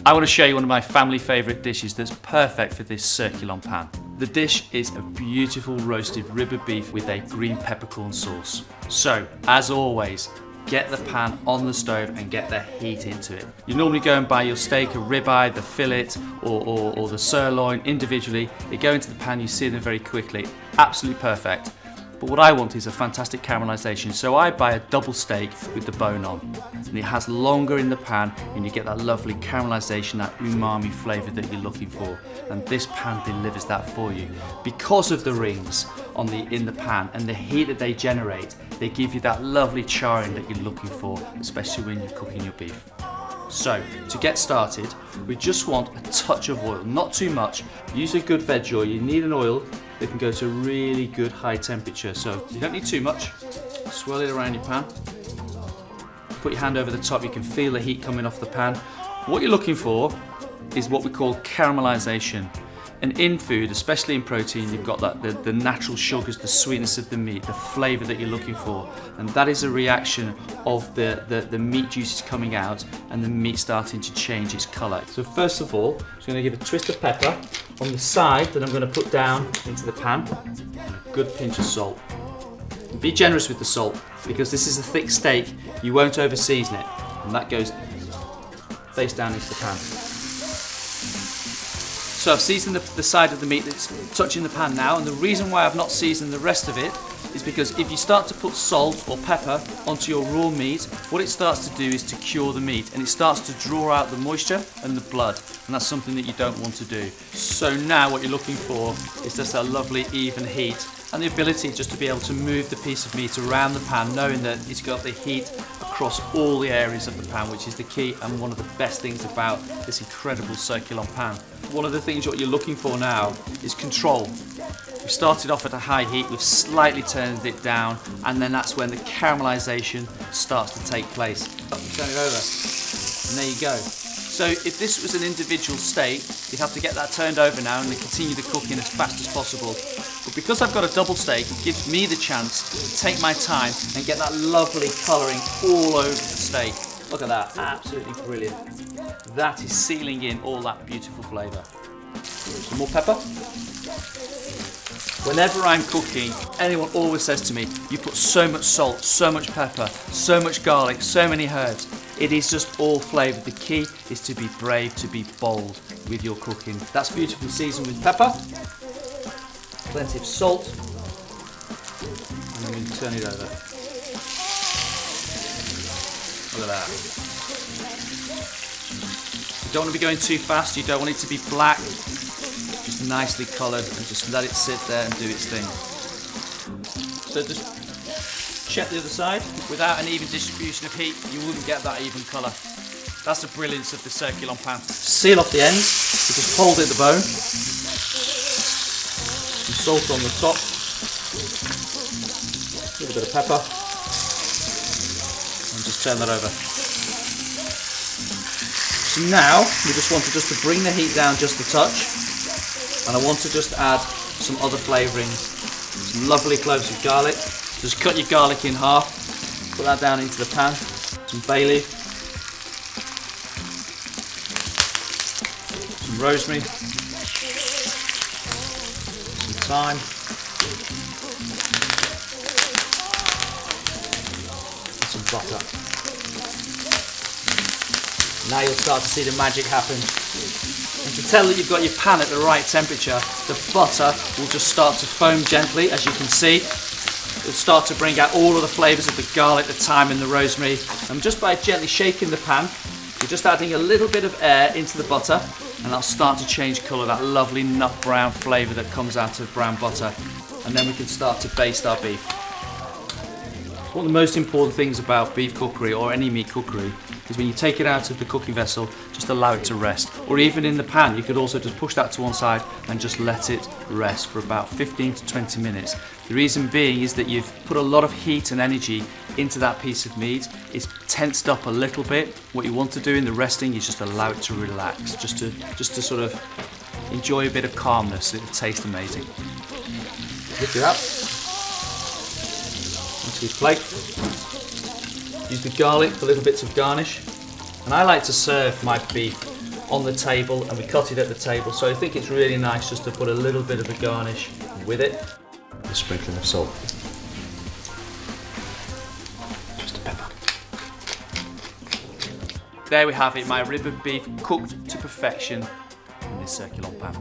I want to show you one of my family favourite dishes that's perfect for this Circulon pan. The dish is a beautiful roasted rib of beef with a green peppercorn sauce. So, as always, get the pan on the stove and get the heat into it. You normally go and buy your steak, a ribeye, the fillet, or the sirloin individually. They go into the pan, you sear them very quickly. Absolutely perfect. But what I want is a fantastic caramelisation, so I buy a double steak with the bone on. And it has longer in the pan, and you get that lovely caramelisation, that umami flavour that you're looking for. And this pan delivers that for you. Because of the rings in the pan and the heat that they generate, they give you that lovely charring that you're looking for, especially when you're cooking your beef. So, to get started, we just want a touch of oil, not too much. Use a good veg oil. You need an oil that can go to a really good high temperature. So, you don't need too much. Swirl it around your pan. Put your hand over the top, you can feel the heat coming off the pan. What you're looking for is what we call caramelization. And in food, especially in protein, you've got that the natural sugars, the sweetness of the meat, the flavour that you're looking for. And that is a reaction of the meat juices coming out and the meat starting to change its colour. So first of all, I'm just going to give a twist of pepper on the side that I'm going to put down into the pan. And a good pinch of salt. Be generous with the salt, because this is a thick steak, you won't over season it. And that goes face down into the pan. So I've seasoned the side of the meat that's touching the pan now, and the reason why I've not seasoned the rest of it is because if you start to put salt or pepper onto your raw meat, what it starts to do is to cure the meat, and it starts to draw out the moisture and the blood, and that's something that you don't want to do. So now what you're looking for is just a lovely even heat and the ability just to be able to move the piece of meat around the pan, knowing that it's got the heat across all the areas of the pan, which is the key and one of the best things about this incredible Circulon pan. One of the things what you're looking for now is control. We started off at a high heat, we've slightly turned it down, and then that's when the caramelisation starts to take place. Turn it over, and there you go. So if this was an individual steak, you'd have to get that turned over now and then continue the cooking as fast as possible. But because I've got a double steak, it gives me the chance to take my time and get that lovely colouring all over the steak. Look at that, absolutely brilliant. That is sealing in all that beautiful flavour. Some more pepper. Whenever I'm cooking, anyone always says to me, you put so much salt, so much pepper, so much garlic, so many herbs. It is just all flavour. The key is to be brave, to be bold with your cooking. That's beautifully seasoned with pepper, plenty of salt, and then we turn it over. Look at that. You don't want to be going too fast, you don't want it to be black, just nicely coloured, and just let it sit there and do its thing. So just check the other side. Without an even distribution of heat, you wouldn't get that even colour. That's the brilliance of the Circulon pan. Seal off the ends, you just hold it at the bone. Some salt on the top, a little bit of pepper, and just turn that over. So now, we just want to bring the heat down just a touch, and I want to just add some other flavourings. Some lovely cloves of garlic. Just cut your garlic in half, put that down into the pan. Some bay leaf, some rosemary, some thyme, and some butter. Now you'll start to see the magic happen. And to tell that you've got your pan at the right temperature, the butter will just start to foam gently, as you can see. It'll start to bring out all of the flavours of the garlic, the thyme and the rosemary. And just by gently shaking the pan, you're just adding a little bit of air into the butter, and that'll start to change colour, that lovely nut brown flavour that comes out of brown butter. And then we can start to baste our beef. One of the most important things about beef cookery or any meat cookery is when you take it out of the cooking vessel, just allow it to rest. Or even in the pan, you could also just push that to one side and just let it rest for about 15 to 20 minutes. The reason being is that you've put a lot of heat and energy into that piece of meat. It's tensed up a little bit. What you want to do in the resting is just allow it to relax, just to sort of enjoy a bit of calmness. It'll taste amazing. Lift it up onto your plate. Use the garlic for little bits of garnish. And I like to serve my beef on the table and we cut it at the table, so I think it's really nice just to put a little bit of a garnish with it. A sprinkling of salt. Just a pepper. There we have it, my rib of beef cooked to perfection in this Circulon pan.